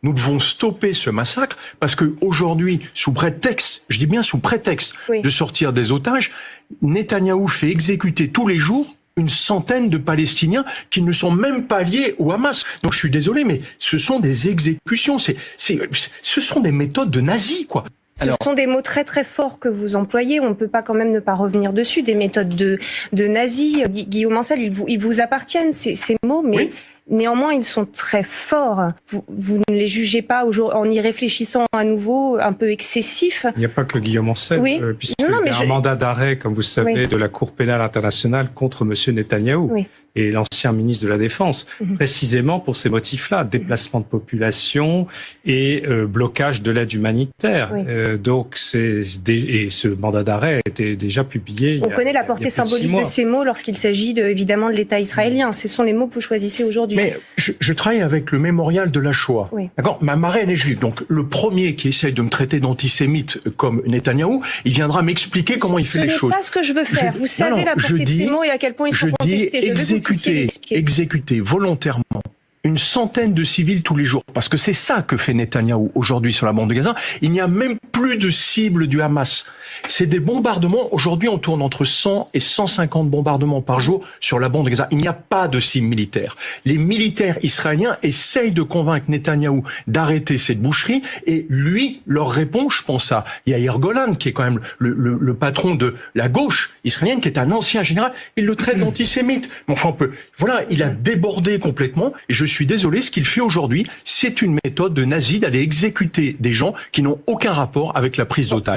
Nous devons stopper ce massacre parce que aujourd'hui, sous prétexte, je dis bien sous prétexte de sortir des otages, Netanyahou fait exécuter tous les jours une centaine de Palestiniens qui ne sont même pas liés au Hamas. Donc je suis désolé, mais ce sont des exécutions, ce sont des méthodes de nazis, quoi. Ce sont des mots très très forts que vous employez, on ne peut pas quand même ne pas revenir dessus, des méthodes de nazis. Guillaume Ancel, ils vous appartiennent ces mots, mais néanmoins ils sont très forts. Vous ne les jugez pas en y réfléchissant à nouveau un peu excessif? Il n'y a pas que Guillaume Ancel, puisqu'il y a un mandat d'arrêt, comme vous savez, de la Cour pénale internationale contre M. Netanyahou. Et l'ancien ministre de la Défense, précisément pour ces motifs-là, déplacement de population et blocage de l'aide humanitaire. Donc, et ce mandat d'arrêt a été déjà publié. On connaît la portée symbolique de ces mots lorsqu'il s'agit évidemment de l'État israélien. Ce sont les mots que vous choisissez aujourd'hui. Mais je travaille avec le mémorial de la Shoah. D'accord. Ma marraine est juive, donc le premier qui essaye de me traiter d'antisémite comme Netanyahou, il viendra m'expliquer comment il fait les choses. Ce n'est pas ce que je veux faire. Vous savez la portée de ces mots et à quel point ils sont contestés. Exécuter volontairement une centaine de civils tous les jours, parce que c'est ça que fait Netanyahou aujourd'hui sur la bande de Gaza. Il n'y a même plus de cible du Hamas. C'est des bombardements. Aujourd'hui, on tourne entre 100 et 150 bombardements par jour sur la bande de Gaza. Il n'y a pas de cible militaire. Les militaires israéliens essayent de convaincre Netanyahou d'arrêter cette boucherie, et lui leur répond, je pense à Yair Golan, qui est quand même le patron de la gauche israélienne, qui est un ancien général, il le traite d'antisémite. Mais enfin, voilà, il a débordé complètement, et je suis désolé, ce qu'il fait aujourd'hui, c'est une méthode de nazi d'aller exécuter des gens qui n'ont aucun rapport avec la prise d'otage.